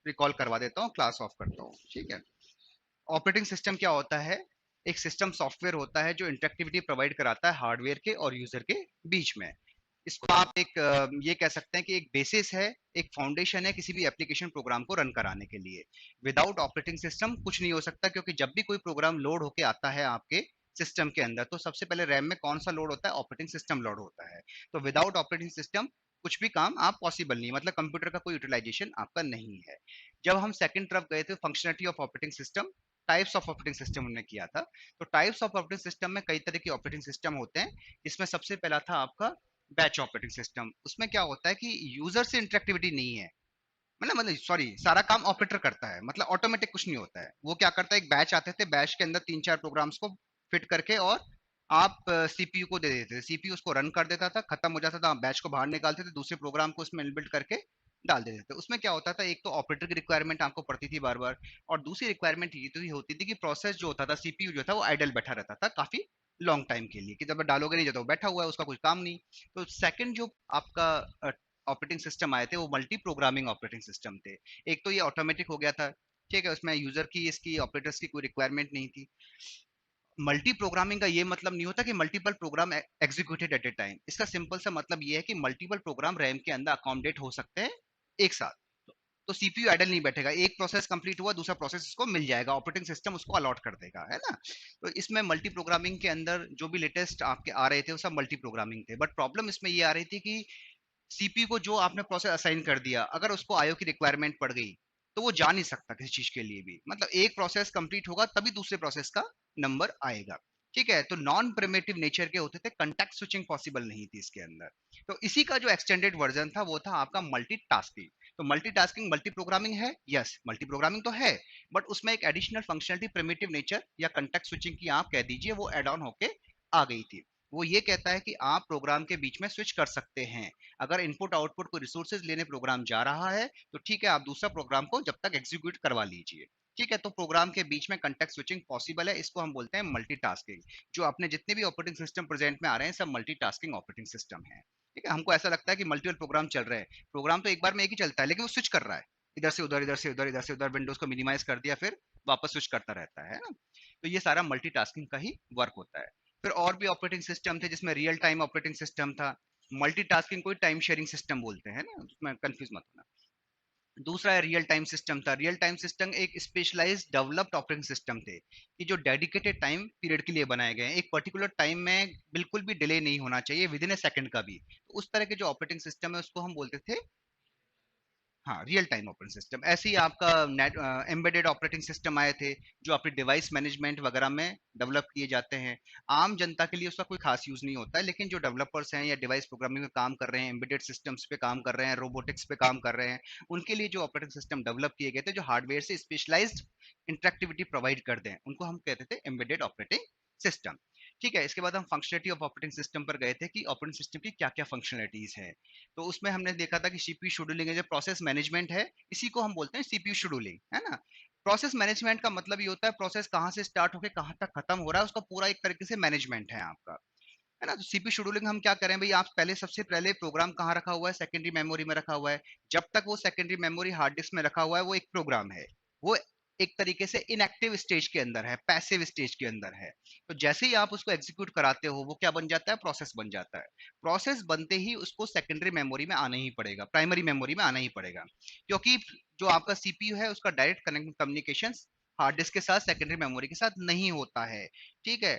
रिकॉल करवा देता हूँ, क्लास ऑफ करता हूँ, ठीक है। ऑपरेटिंग सिस्टम क्या होता है? एक सिस्टम सॉफ्टवेयर होता है जो इंटरेक्टिविटी प्रोवाइड कराता है हार्डवेयर के और यूजर के बीच में। इसको आप एक ये कह सकते हैं कि एक बेसिस है, एक फाउंडेशन है किसी भी एप्लीकेशन प्रोग्राम को रन कराने के लिए। विदाउट ऑपरेटिंग सिस्टम कुछ नहीं हो सकता, क्योंकि जब भी कोई प्रोग्राम लोड होके आता है आपके सिस्टम के अंदर तो सबसे पहले रैम में कौन सा लोड होता है? ऑपरेटिंग सिस्टम लोड होता है। तो विदाउट ऑपरेटिंग सिस्टम कुछ भी काम आप पॉसिबल नहीं, मतलब कंप्यूटर का कोई यूटिलाइजेशन आपका नहीं है। जब हम सेकंड तरफ गए थे, functionality of operating system, types of operating system हमने किया था। तो टाइप्स ऑफ ऑपरेटिंग सिस्टम में कई तरह के ऑपरेटिंग सिस्टम होते हैं। इसमें सबसे पहला था आपका बैच ऑपरेटिंग सिस्टम। उसमें क्या होता है कि यूजर से इंटरेक्टिविटी नहीं है, मतलब सॉरी, सारा काम ऑपरेटर करता है, मतलब ऑटोमेटिक कुछ नहीं होता है। वो क्या करता है, एक बैच आते थे, बैच के अंदर तीन चार प्रोग्राम्स को फिट करके और आप सीपीयू को दे देते थे, सीपीयू उसको रन कर देता था, खत्म हो जाता था, बैच को बाहर निकालते थे, दूसरे प्रोग्राम को उसमें इनबिल्ट करके डाल देते थे। उसमें क्या होता था, एक तो ऑपरेटर की रिक्वायरमेंट आपको पड़ती थी बार बार, और दूसरी रिक्वायरमेंट ये तो ही होती थी कि प्रोसेस जो होता था, सीपीयू जो था वो आइडल बैठा रहता था काफी लॉन्ग टाइम के लिए, कि जब डालोगे नहीं, जब तो बैठा हुआ है, उसका कुछ काम नहीं। तो सेकंड जो आपका ऑपरेटिंग सिस्टम आए थे वो मल्टी प्रोग्रामिंग ऑपरेटिंग सिस्टम थे। एक तो ये ऑटोमेटिक हो गया था, ठीक है, उसमें यूजर की, इसकी ऑपरेटर्स की कोई रिक्वायरमेंट नहीं थी। मल्टी प्रोग्रामिंग का ये मतलब नहीं होता कि multiple program executed at a time. इसका सिंपल सा मतलब ये है कि मल्टीपल प्रोग्राम रैम के अंदर अकोमोडेट हो सकते हैं एक साथ। तो सीपीयू आइडल नहीं बैठेगा, एक प्रोसेस कंप्लीट हुआ, दूसरा प्रोसेस इसको मिल जाएगा, ऑपरेटिंग सिस्टम उसको अलॉट कर देगा, है ना। तो इसमें मल्टी प्रोग्रामिंग के अंदर जो भी लेटेस्ट आपके आ रहे थे वो सब मल्टी प्रोग्रामिंग थे, बट प्रॉब्लम इसमें ये आ रही थी कि सीपीयू को जो आपने प्रोसेस असाइन कर दिया, अगर उसको आईओ की रिक्वायरमेंट पड़ गई तो वो जा नहीं सकता किसी चीज के लिए भी, मतलब एक प्रोसेस कंप्लीट होगा तभी दूसरे प्रोसेस का नंबर आएगा, ठीक है। तो नॉन प्रिमिटिव नेचर के होते थे, कंटेक्ट स्विचिंग पॉसिबल नहीं थी इसके अंदर। तो इसी का जो एक्सटेंडेड वर्जन था वो था आपका मल्टीटास्किंग। तो मल्टीटास्किंग मल्टी प्रोग्रामिंग है, यस मल्टी प्रोग्रामिंग तो है, बट उसमें एक एडिशनल फंक्शनलिटी प्रिमिटिव नेचर या कंटेक्ट स्विचिंग की आप कह दीजिए वो एड ऑन होके आ गई थी। वो ये कहता है कि आप प्रोग्राम के बीच में स्विच कर सकते हैं। अगर इनपुट आउटपुट को रिसोर्सेज लेने प्रोग्राम जा रहा है तो ठीक है, आप दूसरा प्रोग्राम को जब तक एग्जीक्यूट करवा लीजिए, ठीक है। तो प्रोग्राम के बीच में कंटेक्ट स्विचिंग पॉसिबल है, इसको हम बोलते हैं मल्टीटास्किंग। जो अपने जितने भी ऑपरेटिंग सिस्टम प्रेजेंट में आ रहे हैं सब मल्टीटास्किंग ऑपरेटिंग सिस्टम है, ठीक है। हमको ऐसा लगता है कि मल्टीपल प्रोग्राम चल रहे हैं, प्रोग्राम तो एक बार में एक ही चलता है लेकिन वो स्विच कर रहा है, इधर से उधर, इधर से उधर, इधर से उधर, विंडोज को मिनिमाइज कर दिया फिर वापस स्विच करता रहता है ना। तो ये सारा मल्टीटास्किंग का ही वर्क होता है। फिर और भी ऑपरेटिंग सिस्टम थे जिसमें रियल टाइम ऑपरेटिंग सिस्टम था। मल्टीटास्किंग को टाइम शेयरिंग सिस्टम बोलते हैं ना, उसमें कंफ्यूज मत होना। दूसरा है रियल टाइम सिस्टम था। रियल टाइम सिस्टम एक स्पेशलाइज्ड डेवलप्ड ऑपरेटिंग सिस्टम थे कि जो डेडिकेटेड टाइम पीरियड के लिए बनाए गए हैं, एक पर्टिकुलर टाइम में बिल्कुल भी डिले नहीं होना चाहिए, विद इन ए सेकंड का भी। तो उस तरह के जो ऑपरेटिंग सिस्टम है उसको हम बोलते थे, हाँ, रियल टाइम ऑपरेटिंग सिस्टम। ऐसे ही आपका नेट एम्बेडेड ऑपरेटिंग सिस्टम आए थे जो अपने डिवाइस मैनेजमेंट वगैरह में डेवलप किए जाते हैं। आम जनता के लिए उसका कोई खास यूज नहीं होता है, लेकिन जो डेवलपर्स हैं या डिवाइस प्रोग्रामिंग में काम कर रहे हैं, एम्बेडेड सिस्टम्स पे काम कर रहे हैं, रोबोटिक्स पे काम कर रहे हैं, उनके लिए जो ऑपरेटिंग सिस्टम डेवलप किए गए थे जो हार्डवेयर से स्पेशलाइज्ड इंटरेक्टिविटी प्रोवाइड कर दें, उनको हम कहते थे एम्बेडेड ऑपरेटिंग सिस्टम, ठीक है। इसके बाद हम फंक्शनलिटी ऑफ ऑपरेटिंग सिस्टम पर गए थे कि ऑपरेटिंग सिस्टम की क्या क्या फंक्शनलिटीज है। तो उसमें हमने देखा था कि सीपीयू शेड्यूलिंग है, जो प्रोसेस मैनेजमेंट है, इसी को हम बोलते हैं सीपीयू शेड्यूलिंग, है ना। प्रोसेस मैनेजमेंट का मतलब ये होता है प्रोसेस कहाँ से स्टार्ट होकर कहाँ तक खत्म हो रहा है, उसका पूरा एक तरीके से मैनेजमेंट है आपका, है ना। तो सीपीयू शेड्यूलिंग हम क्या करें भाई, आप पहले सबसे पहले प्रोग्राम कहाँ रखा हुआ है, सेकेंडरी मेमोरी में रखा हुआ है। जब तक वो सेकेंडरी मेमोरी हार्ड डिस्क में रखा हुआ है वो एक प्रोग्राम है, वो एक तरीके से इनएक्टिव स्टेज के अंदर है, पैसिव स्टेज के अंदर है। तो जैसे ही आप उसको एग्जीक्यूट कराते हो वो क्या बन जाता है, प्रोसेस बन जाता है। प्रोसेस बनते ही उसको सेकेंडरी मेमोरी में आना ही पड़ेगा, प्राइमरी मेमोरी में आना ही पड़ेगा, क्योंकि जो आपका सीपीयू है उसका डायरेक्ट कम्युनिकेशन हार्ड डिस्क के साथ सेकेंडरी मेमोरी के साथ नहीं होता है, ठीक है।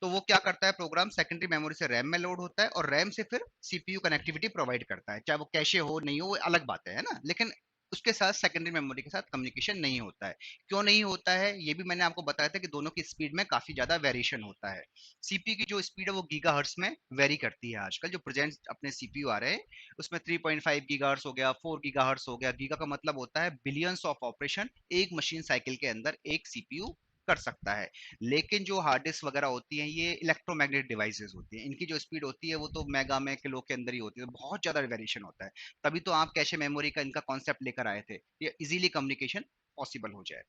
तो वो क्या करता है, प्रोग्राम सेकेंडरी मेमोरी से रैम में लोड होता है और रैम से फिर सीपीयू कनेक्टिविटी प्रोवाइड करता है, चाहे वो कैशे हो नहीं हो वो अलग बात है ना, लेकिन उसके साथ सेकेंडरी मेमोरी के साथ कम्युनिकेशन नहीं होता है। क्यों नहीं होता है ये भी मैंने आपको बताया था कि दोनों की स्पीड में काफी ज्यादा वेरिएशन होता है। सीपीयू की जो स्पीड है वो गीगाहर्ट्ज में वेरी करती है। आजकल जो प्रेजेंट अपने सीपीयू आ रहे हैं उसमें 3.5 गीगाहर्ट्ज हो गया, 4 गीगाहर्ट्ज हो गया। गीगा का मतलब होता है बिलियंस ऑफ ऑपरेशन एक मशीन साइकिल के अंदर एक सीपीयू कर सकता है। लेकिन जो हार्ड डिस्क वगैरह होती हैं ये इलेक्ट्रोमैग्नेटिक डिवाइसेस होती हैं, इनकी जो स्पीड होती है वो तो मेगा में किलो के अंदर ही होती है, तो बहुत ज्यादा वेरिएशन होता है। तभी तो आप कैशे मेमोरी का इनका कॉन्सेप्ट लेकर आए थे, ये इजीली कम्युनिकेशन पॉसिबल हो जाए।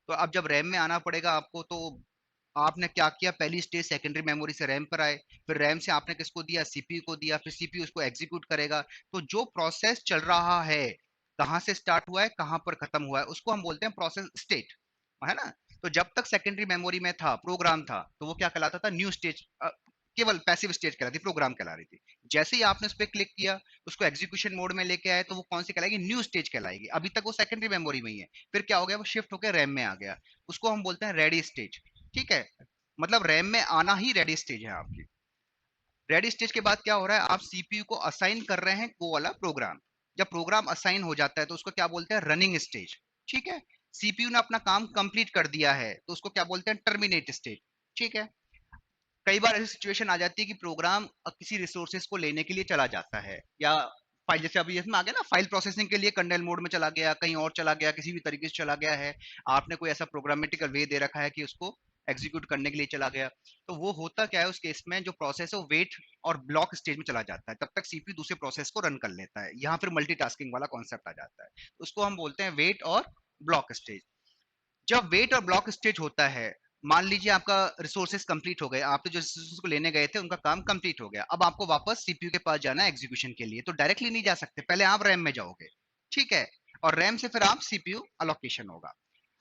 तो अब जब रैम में आना पड़ेगा आपको, तो आपने क्या किया, पहली स्टेज सेकेंडरी मेमोरी से रैम पर आए, फिर रैम से आपने किसको दिया, सीपीयू को दिया, फिर सीपीयू उसको एग्जीक्यूट करेगा। तो जो प्रोसेस चल रहा है, कहाँ से स्टार्ट हुआ है कहाँ पर खत्म हुआ है, उसको हम बोलते हैं प्रोसेस स्टेट, है ना। तो जब तक सेकेंडरी मेमोरी में था, प्रोग्राम था, तो वो क्या कहलाता था, न्यू स्टेज, केवल पैसिव स्टेज कहलाती, प्रोग्राम कहला रही थी। जैसे ही आपने उस पर क्लिक किया, उसको एग्जीक्यूशन मोड में लेके आए, तो वो कौन सी कहलाएगी, न्यू स्टेज कहलाएगी। अभी तक वो सेकेंडरी मेमोरी में ही है, फिर क्या हो गया, वो शिफ्ट होकर रैम में आ गया, उसको हम बोलते हैं रेडी स्टेज। ठीक है, मतलब रैम में आना ही रेडी स्टेज है आपकी। रेडी स्टेज के बाद क्या हो रहा है, आप सीपीयू को असाइन कर रहे हैं वो वाला प्रोग्राम। जब प्रोग्राम असाइन हो जाता है तो उसको क्या बोलते हैं, रनिंग स्टेज। ठीक है, सीपीयू ने अपना काम कंप्लीट कर दिया है तो उसको क्या बोलते हैं, टर्मिनेट स्टेज। ठीक है, कई बार ऐसी सिचुएशन आ जाती है कि प्रोग्राम किसी रिसोर्सेज को लेने के लिए चला जाता है, या फाइल, जैसे अभी इसमें आ गया ना, फाइल प्रोसेसिंग के लिए कर्नेल मोड में चला गया, कहीं और चला गया, किसी भी तरीके से चला गया है, आपने कोई ऐसा प्रोग्रामेटिकल वे दे रखा है कि उसको एग्जीक्यूट करने के लिए चला गया। तो वो होता क्या है उस केस में, जो प्रोसेस है वो वेट और ब्लॉक स्टेज में चला जाता है, तब तक सीपीयू दूसरे प्रोसेस को रन कर लेता है। यहाँ फिर मल्टीटास्किंग वाला कॉन्सेप्ट आ जाता है, तो उसको हम बोलते हैं वेट और ब्लॉक स्टेज। जब वेट और ब्लॉक स्टेज होता है, मान लीजिए आपका रिसोर्सेज कंप्लीट हो गए, आप तो जो रिसोर्सेज को लेने गए थे उनका काम कंप्लीट हो गया, अब आपको वापस सीपीयू के पास जाना है एग्जीक्यूशन के लिए, तो डायरेक्टली नहीं जा सकते, पहले आप रैम में जाओगे। ठीक है, और रैम से फिर आप सीपीयू अलोकेशन होगा।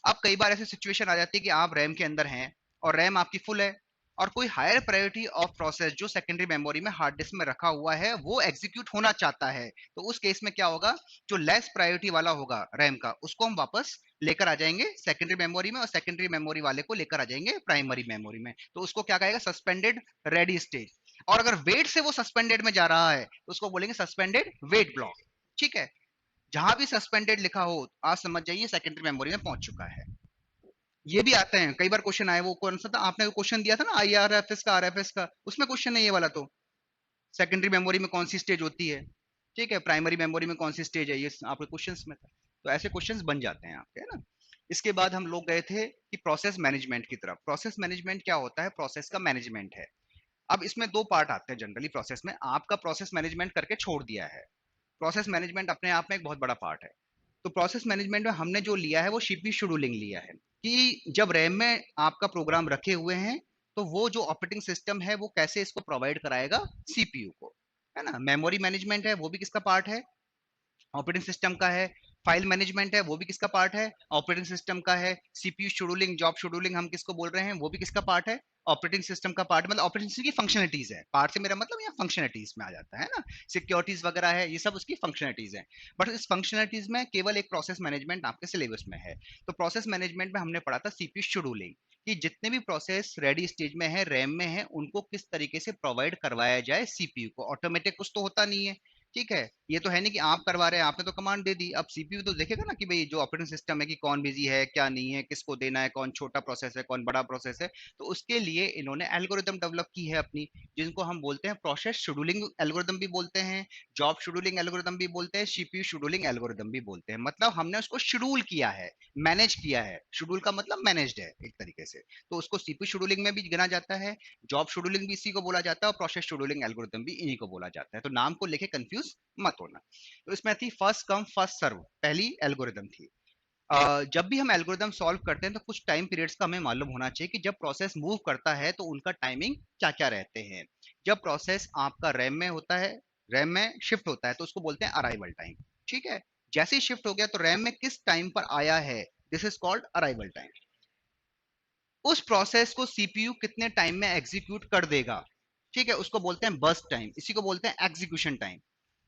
अब कई बार ऐसी सिचुएशन आ जाती है कि आप रैम के अंदर हैं और रैम आपकी फुल है, और कोई हायर प्रायोरिटी ऑफ प्रोसेस जो सेकेंडरी मेमोरी में हार्ड डिस्क में रखा हुआ है वो एग्जीक्यूट होना चाहता है, तो उस केस में क्या होगा, जो लेस प्रायोरिटी वाला होगा रैम का, उसको हम वापस लेकर आ जाएंगे सेकेंडरी मेमोरी में, और सेकेंडरी मेमोरी वाले को लेकर आ जाएंगे प्राइमरी मेमोरी में, तो उसको क्या कहेगा, सस्पेंडेड रेडी स्टेज। और अगर वेट से वो सस्पेंडेड में जा रहा है तो उसको बोलेंगे सस्पेंडेड वेट ब्लॉक। ठीक है, जहां भी सस्पेंडेड लिखा हो आप समझ जाइए सेकेंडरी मेमोरी में पहुंच चुका है। ये भी आते हैं, कई बार क्वेश्चन आए, वो कौन सा था, आपने क्वेश्चन दिया था ना आईआरएफएस का, आरएफएस का, उसमें क्वेश्चन है ये वाला, तो सेकेंडरी मेमोरी में कौन सी स्टेज होती है, ठीक है, प्राइमरी मेमोरी में कौन सी स्टेज है, ये आपके क्वेश्चंस में था। तो ऐसे क्वेश्चंस बन जाते हैं आपके, है ना। इसके बाद हम लोग गए थे कि प्रोसेस मैनेजमेंट की तरफ। प्रोसेस मैनेजमेंट क्या होता है, प्रोसेस का मैनेजमेंट है। अब इसमें दो पार्ट आते हैं जनरली प्रोसेस में, आपका प्रोसेस मैनेजमेंट करके छोड़ दिया है। प्रोसेस मैनेजमेंट अपने आप में एक बहुत बड़ा पार्ट है। तो प्रोसेस मैनेजमेंट में हमने जो लिया है वो सीपीयू शेड्यूलिंग लिया है, कि जब रैम में आपका प्रोग्राम रखे हुए हैं तो वो जो ऑपरेटिंग सिस्टम है वो कैसे इसको प्रोवाइड कराएगा सीपीयू को, है ना। मेमोरी मैनेजमेंट है वो भी किसका पार्ट है, ऑपरेटिंग सिस्टम का है। फाइल मैनेजमेंट है वो भी किसका पार्ट है, ऑपरेटिंग सिस्टम का है। सीपीयू शेड्यूलिंग, जॉब शेड्यूलिंग हम किसको बोल रहे हैं, वो भी किसका पार्ट है, ऑपरेटिंग सिस्टम का पार्ट। मतलब ऑपरेटिंग सिस्टम की फंक्शनलिटीज है, पार्ट से मेरा मतलब यहाँ फंक्शनलिटीज में आ जाता है ना, सिक्योरिटीज वगैरह है, ये सब उसकी फंक्शनलिटीज है। बट इस फंक्शनलिटीज में केवल एक प्रोसेस मैनेजमेंट आपके सिलेबस में है। तो प्रोसेस मैनेजमेंट में हमने पढ़ा था सीपीयू शेड्यूलिंग, कि जितने भी प्रोसेस रेडी स्टेज में है, रैम में है, उनको किस तरीके से प्रोवाइड करवाया जाए सीपीयू को। ऑटोमेटिक कुछ तो होता नहीं है, ठीक है, ये तो है नहीं कि आप करवा रहे हैं, आपने तो कमांड दे दी, अब सीपीयू तो देखेगा ना कि भाई जो ऑपरेटिंग सिस्टम है कि कौन बिजी है क्या नहीं है, किसको देना है, कौन छोटा प्रोसेस है कौन बड़ा प्रोसेस है। तो उसके लिए इन्होंने एल्गोरिदम डेवलप की है अपनी, जिनको हम बोलते हैं प्रोसेस शेड्यूलिंग एल्गोरिदम भी बोलते हैं, जॉब शेड्यूलिंग एल्गोरिदम भी बोलते हैं, सीपीयू शेड्यूलिंग एल्गोरिदम भी बोलते हैं। मतलब हमने उसको शेड्यूल किया है, मैनेज किया है, शेड्यूल का मतलब मैनेज्ड है एक तरीके से। तो उसको सीपीयू शेड्यूलिंग में भी गिना जाता है, जॉब शेड्यूलिंग भी इसी को बोला जाता है, और प्रोसेस शेड्यूलिंग एल्गोरिदम भी इन्हीं को बोला जाता है। तो नाम को लेके कंफ्यूज मत होना। तो इसमें थी फर्स्ट कम फर्स्ट सर्व, पहली एल्गोरिदम थी। जब भी हम एल्गोरिदम सॉल्व करते हैं तो कुछ टाइम पीरियड्स का हमें मालूम होना चाहिए कि जब प्रोसेस मूव करता है तो उनका टाइमिंग क्या क्या रहते हैं। जब प्रोसेस आपका रैम में होता है, रैम में शिफ्ट होता है, तो उसको बोलते हैं अराइवल टाइम। ठीक है, जैसे ही शिफ्ट हो गया तो रैम में किस टाइम पर आया है, this is called arrival time. उस प्रोसेस को सीपीयू कितने टाइम में एग्जीक्यूट कर देगा, ठीक है, उसको बोलते हैं बर्स्ट टाइम, इसी को बोलते हैं एग्जीक्यूशन टाइम।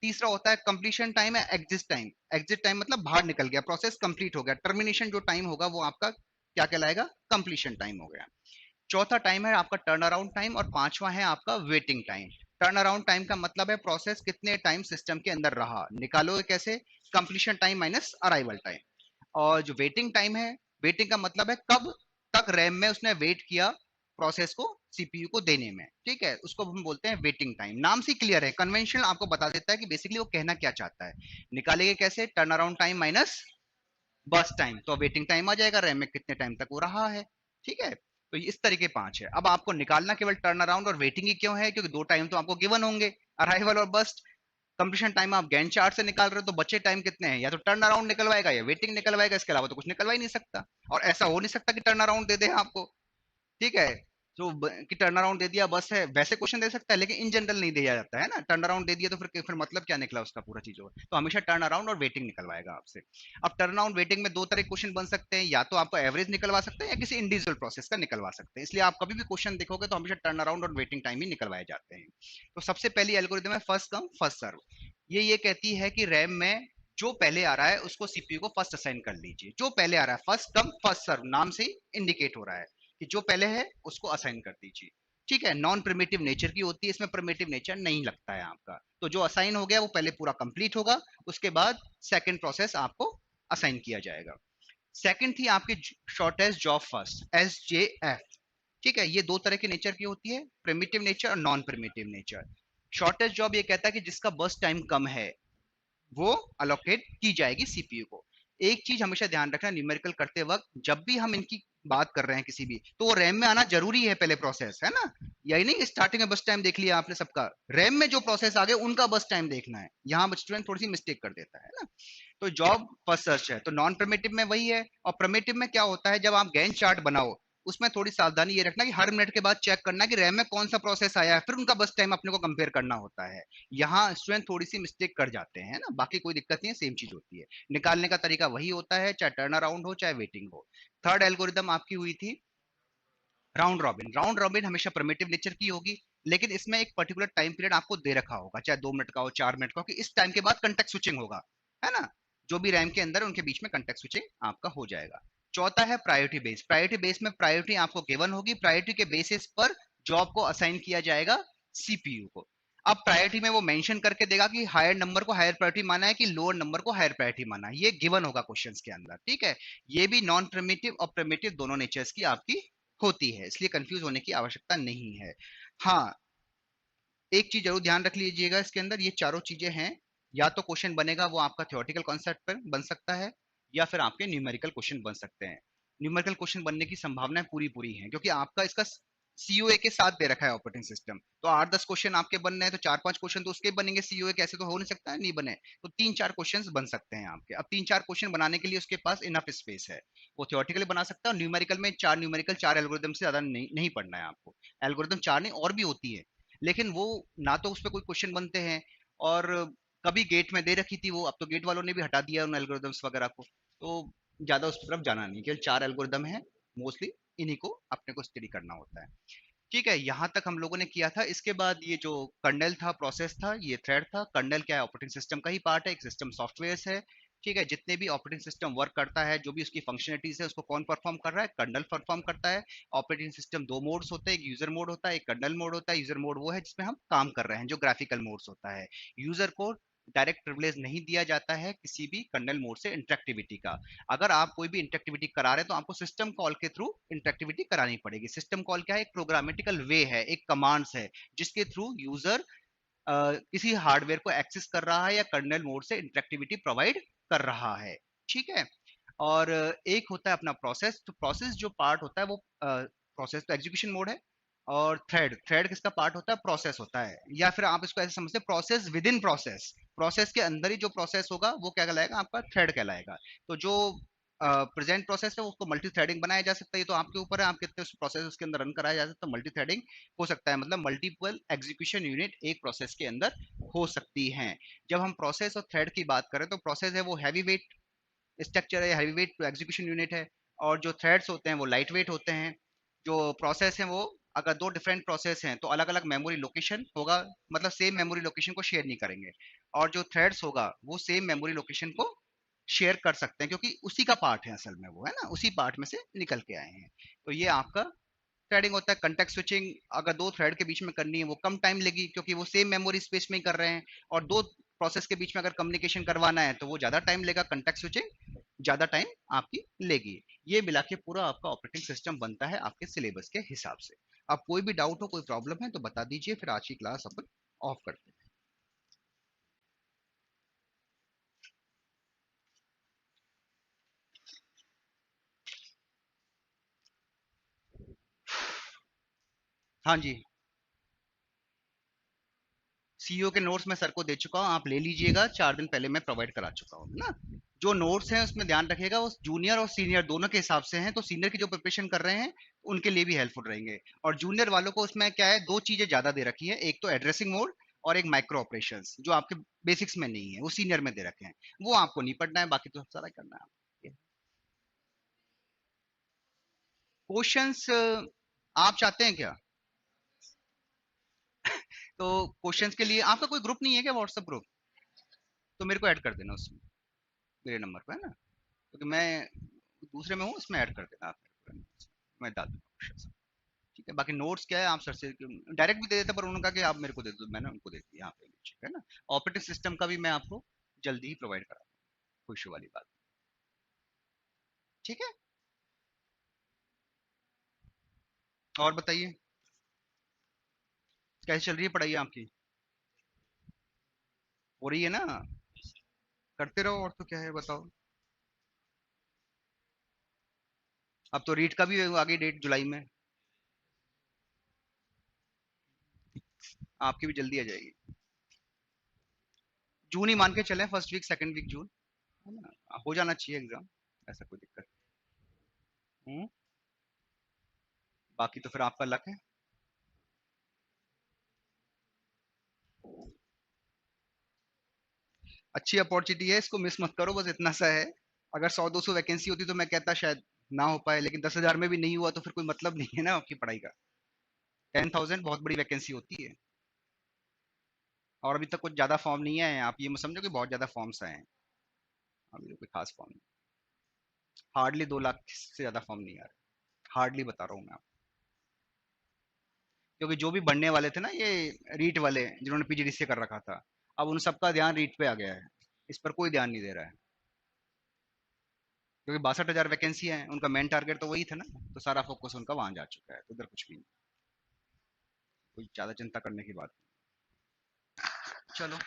तीसरा होता है कंप्लीशन टाइम है एग्जिट टाइम। एग्जिट टाइम मतलब बाहर निकल गया, प्रोसेस कंप्लीट हो गया, टर्मिनेशन जो टाइम होगा वो आपका क्या कहलाएगा, कंप्लीशन टाइम हो गया। चौथा टाइम है आपका टर्न अराउंड टाइम, और पांचवा है आपका waiting time. Turn around time का मतलब है प्रोसेस कितने टाइम सिस्टम के अंदर रहा, निकालोगे कैसे, completion time minus arrival time. और जो वेटिंग टाइम है, वेटिंग का मतलब है कब तक रैम में उसने वेट किया प्रोसेस को सीपीयू को देने में, ठीक है, उसको हम बोलते हैं वेटिंग टाइम। नाम से क्लियर है, कन्वेंशनल आपको बता देता है कि बेसिकली वो कहना क्या चाहता है। निकालेंगे कैसे, टर्न अराउंड टाइम माइनस बस टाइम, तो वेटिंग टाइम आ जाएगा रैम में कितने टाइम तक वो रहा है, ठीक है। तो इस तरीके 5 है। अब आपको निकालना केवल टर्न अराउंड और वेटिंग ही क्यों है, क्योंकि दो टाइम तो आपको गिवन होंगे, अराइवल और बस्ट। कंप्लीशन टाइम आप गैंट चार्ट से निकाल रहे हो, तो बचे टाइम कितने हैं, या तो टर्न अराउंड निकलवाएगा या वेटिंग निकलवाएगा, इसके अलावा तो कुछ निकलवा ही नहीं सकता। और ऐसा हो नहीं सकता कि टर्न अराउंड दे दे आपको, ठीक है। जो कि टर्न अराउंड दे दिया बस है, वैसे क्वेश्चन दे सकता है लेकिन इन जनरल नहीं दिया जाता है ना। टर्न अराउंड दे दिया तो फिर मतलब क्या निकला उसका पूरा चीजों, तो हमेशा टर्न अराउंड और वेटिंग निकलवाएगा आपसे। अब टर्न अराउंड वेटिंग में दो तरह के क्वेश्चन बन सकते हैं, या तो आपको एवरेज निकलवा सकते हैं या किसी इंडिविजुअल प्रोसेस का निकलवा सकते हैं। इसलिए आप कभी भी क्वेश्चन देखोगे तो हमेशा टर्न अराउंड और वेटिंग टाइम ही निकलवाए जाते हैं। तो सबसे पहली एल्गोरिथम है फर्स्ट कम फर्स्ट सर्व। ये कहती है कि रैम में जो पहले आ रहा है उसको सीपीयू को फर्स्ट असाइन कर लीजिए। जो पहले आ रहा है, फर्स्ट कम फर्स्ट सर्व नाम से इंडिकेट हो रहा है कि जो पहले है उसको असाइन कर दीजिए, ठीक है। नॉन प्रिमिटिव नेचर की होती है, इसमें प्रिमिटिव नेचर नहीं लगता है आपका। तो जो असाइन हो गया वो पहले पूरा कंप्लीट होगा, उसके बाद सेकंड प्रोसेस आपको असाइन किया जाएगा। सेकंड थी आपकी शॉर्टेस्ट जॉब फर्स्ट, SJF, ठीक है। ये दो तरह की नेचर की होती है, प्रिमिटिव नेचर और non primitive nature. Shortest job ये कहता है कि जिसका बर्स्ट टाइम कम है वो अलोकेट की जाएगी सीपीयू को। एक चीज हमेशा ध्यान रखना, न्यूमेरिकल करते वक्त जब भी हम इनकी बात कर रहे हैं किसी भी, तो वो रैम में आना जरूरी है पहले प्रोसेस, है ना। यही नहीं स्टार्टिंग में बस टाइम देख लिया आपने सबका, रैम में जो प्रोसेस आ गए उनका बस टाइम देखना है। यहाँ स्टूडेंट थोड़ी सी मिस्टेक कर देता है ना। तो जॉब फर्स्ट सर्च है, तो नॉन प्रिमिटिव में वही है। और प्रिमिटिव में क्या होता है, जब आप गैंट चार्ट बनाओ उसमें थोड़ी सावधानी ये रखना कि हर मिनट के बाद चेक करना कि रैम में कौन सा प्रोसेस आया है, फिर उनका बस टाइम अपने को कंपेयर करना होता है। यहाँ स्टूडेंट थोड़ी सी मिस्टेक कर जाते हैं ना, बाकी कोई दिक्कत नहीं है, सेम चीज होती है। निकालने का तरीका वही होता है, चाहे टर्न अराउंड हो चाहे वेटिंग हो। थर्ड एल्गोरिदम आपकी हुई थी राउंड रॉबिन। राउंड रॉबिन हमेशा प्रिमिटिव नेचर की होगी, लेकिन इसमें एक पर्टिकुलर टाइम पीरियड आपको दे रखा होगा, चाहे 2 मिनट का हो 4 मिनट का हो, कि इस टाइम के बाद कंटेक्ट स्विचिंग होगा, है ना। जो भी रैम के अंदर उनके बीच में कंटेक्ट स्विचिंग आपका हो जाएगा। चौथा है प्रायोरिटी बेस। प्रायोरिटी बेस में प्रायोरिटी आपको गिवन होगी, प्रायोरिटी के बेसिस पर जॉब को असाइन किया जाएगा सीपीयू को। अब प्रायोरिटी में वो मेंशन करके देगा कि हायर नंबर को हायर प्रायोरिटी माना है कि लोअर नंबर को हायर प्रायोरिटी माना है, ये गिवन होगा क्वेश्चंस के अंदर, ठीक है। ये भी नॉन प्रिमिटिव और प्रिमिटिव दोनों नेचर्स की आपकी होती है, इसलिए कंफ्यूज होने की आवश्यकता नहीं है। हाँ, एक चीज जरूर ध्यान रख लीजिएगा, इसके अंदर ये चारों चीजें हैं, या तो क्वेश्चन बनेगा वो आपका थ्योरेटिकल कॉन्सेप्ट पर बन सकता है, या फिर आपके न्यूमेरिकल क्वेश्चन बन सकते हैं। न्यूमेरिकल क्वेश्चन बनने की संभावनाएं पूरी पूरी हैं, क्योंकि आपका इसका सीओए के साथ दे रखा है ऑपरेटिंग सिस्टम। तो 8-10 क्वेश्चन आपके बनने हैं, तो 4-5 क्वेश्चन तो उसके बनेंगे सीओए के, ऐसे तो हो नहीं सकता है नहीं बने। तो 3-4 क्वेश्चन बन सकते हैं आपके। अब 3-4 क्वेश्चन बनाने के लिए उसके पास इनफ स्पेस है, वो थ्योरेटिकली बना सकता है। और न्यूमेरिकल में 4 न्यूमेरिकल 4 एल्गोरिदम से ज्यादा नहीं पढ़ना है आपको। एल्गोरिदम 4 नहीं और भी होती है, लेकिन वो ना तो उस पर कोई क्वेश्चन बनते हैं, और कभी गेट में दे रखी थी वो, अब तो गेट वालों ने भी हटा दिया उन एल्गोरिदम्स वगैरह को। तो ज्यादा उस तरफ जाना नहीं, केवल 4 एल्गोरिदम है मोस्टली, इन्हीं को अपने को स्टडी करना होता है, ठीक है। यहाँ तक हम लोगों ने किया था। इसके बाद ये जो कर्नेल था, प्रोसेस था, ये थ्रेड था। कर्नेल क्या है, ऑपरेटिंग सिस्टम का ही पार्ट है, एक सिस्टम सॉफ्टवेयर है, ठीक है। जितने भी ऑपरेटिंग सिस्टम वर्क करता है, जो भी उसकी फंक्शनलिटीज है, उसको कौन परफॉर्म कर रहा है, कर्नल परफॉर्म करता है। ऑपरेटिंग सिस्टम दो मोड्स होते हैं, एक यूजर मोड होता है, एक कर्नल मोड होता है। यूजर मोड वो है जिसमें हम काम कर रहे हैं, जो ग्राफिकल मोड्स होता है। यूजर को डायरेक्ट प्रिविलेज नहीं दिया जाता है किसी भी कर्नल मोड से इंटरेक्टिविटी का। अगर आप कोई भी इंटरेक्टिविटी करा रहे हैं तो आपको सिस्टम कॉल के थ्रू इंटरेक्टिविटी करानी पड़ेगी। सिस्टम कॉल क्या है, एक प्रोग्रामेटिकल वे है, एक कमांड्स है, जिसके थ्रू यूजर किसी हार्डवेयर को एक्सेस कर रहा है या कर्नल मोड से इंटरेक्टिविटी प्रोवाइड कर रहा है, ठीक है। और एक होता है अपना प्रोसेस। तो प्रोसेस जो पार्ट होता है वो प्रोसेस तो एग्जीक्यूशन मोड है। और थ्रेड, थ्रेड किसका पार्ट होता है, प्रोसेस होता है। या फिर आप इसको ऐसे समझते हैं, process with in process, process के अंदर ही जो प्रोसेस होगा वो क्या कहलाएगा, आपका थ्रेड कहलाएगा। तो जो प्रेजेंट प्रोसेस है उसको मल्टी थ्रेडिंग बनाया जा सकता है, ये तो आपके ऊपर है, आप कितने प्रोसेस उसके अंदर रन कराया जा सकता है। मल्टी थ्रेडिंग हो सकता है, मतलब मल्टीपल एग्जीक्यूशन यूनिट एक प्रोसेस के अंदर हो सकती हैं। जब हम प्रोसेस और थ्रेड की बात करें तो प्रोसेस है वो हैवी वेट स्ट्रक्चर है, हैवी वेट एग्जीक्यूशन यूनिट है। और जो थ्रेड्स होते हैं वो लाइट वेट होते हैं। जो प्रोसेस है वो, अगर दो डिफरेंट प्रोसेस हैं तो अलग अलग मेमोरी लोकेशन होगा, मतलब सेम मेमोरी लोकेशन को शेयर नहीं करेंगे। और जो थ्रेड्स होगा वो सेम मेमोरी लोकेशन को शेयर कर सकते हैं, क्योंकि उसी का पार्ट है असल में वो, है ना, उसी पार्ट में से निकल के आए हैं। तो ये आपका थ्रेडिंग होता है। कंटेक्स्ट स्विचिंग अगर दो थ्रेड के बीच में करनी है वो कम टाइम लेगी, क्योंकि वो सेम मेमोरी स्पेस में ही कर रहे हैं। और दो प्रोसेस के बीच में अगर कम्युनिकेशन करवाना है तो वो ज्यादा टाइम लेगा, कंटेक्ट स्विचिंग ज्यादा टाइम आपकी लेगी। ये मिला के पूरा आपका ऑपरेटिंग सिस्टम बनता है आपके सिलेबस के हिसाब से। अब कोई भी डाउट हो, कोई प्रॉब्लम है तो बता दीजिए, फिर आज की क्लास अपन ऑफ करते हैं। हाँ जी, सीईओ के नोट्स मैं सर को दे चुका हूँ, आप ले लीजिएगा, 4 दिन पहले मैं प्रोवाइड करा चुका हूँ ना। जो नोट्स हैं उसमें ध्यान रखिएगा, वो जूनियर और सीनियर दोनों के हिसाब से हैं, तो सीनियर की जो प्रिपरेशन कर रहे हैं उनके लिए भी हेल्पफुल रहेंगे। और जूनियर वालों को उसमें क्या है, दो चीजें ज्यादा दे रखी है, एक तो एड्रेसिंग मोड और एक माइक्रो ऑपरेशंस, जो आपके बेसिक्स में नहीं है, वो सीनियर में दे रखे हैं। वो आपको नहीं पढ़ना है, बाकी तो सब सारा करना है। क्वेश्चंस आप चाहते हैं क्या? तो क्वेश्चंस के लिए आपका कोई ग्रुप नहीं है क्या, व्हाट्सएप ग्रुप? तो मेरे को ऐड कर देना उसमें, मेरे नंबर पे है ना, क्योंकि मैं दूसरे में हूँ, इसमें ऐड कर देना आप मेरे को, मैं डाल दूंगा क्वेश्चंस। ठीक है, बाकी नोट्स क्या है, आप सर से डायरेक्ट भी दे देता, पर उन्होंने कहा कि आप मेरे को दे दो, मैंने उनको दे दिया यहाँ पे, ठीक है ना। ऑपरेटिंग सिस्टम का भी मैं आपको जल्दी ही प्रोवाइड करा दूंगा, कोई इशू वाली बात। ठीक है, और बताइए कैसे चल रही है पढ़ाई आपकी? हो रही है ना, करते रहो, और तो क्या है बताओ। अब तो रीट का भी आगे डेट जुलाई में, आपकी भी जल्दी आ जाएगी। जून ही मान के चले, फर्स्ट वीक सेकंड वीक जून, है ना, हो जाना चाहिए एग्जाम, ऐसा कोई दिक्कत नहीं। बाकी तो फिर आपका लक है। अच्छी अपॉर्चुनिटी है, इसको मिस मत करो, बस इतना सा है। अगर 100-200 वैकेंसी होती तो मैं कहता शायद ना हो पाए, लेकिन 10,000 में भी नहीं हुआ तो फिर कोई मतलब नहीं है ना आपकी पढ़ाई का। 10,000 बहुत बड़ी वैकेंसी होती है। और अभी तक कुछ ज्यादा फॉर्म नहीं आए हैं, आप ये मत समझो कि बहुत ज्यादा फॉर्म्स आए हैं, अभी तो कोई खास फॉर्म नहीं। हार्डली 2 लाख से ज्यादा फॉर्म नहीं आ रहे, हार्डली बता रहा हूँ मैं आपको। क्योंकि जो भी बढ़ने वाले थे ना ये रीट वाले, जिन्होंने पीजीडीसीए कर रखा था, अब उन सबका ध्यान रीट पे आ गया है, इस पर कोई ध्यान नहीं दे रहा है। क्योंकि 62,000 वैकेंसी है, उनका मेन टारगेट तो वही था ना, तो सारा फोकस उनका वहां जा चुका है, तो उधर कुछ भी नहीं, कोई ज्यादा चिंता करने की बात नहीं। चलो।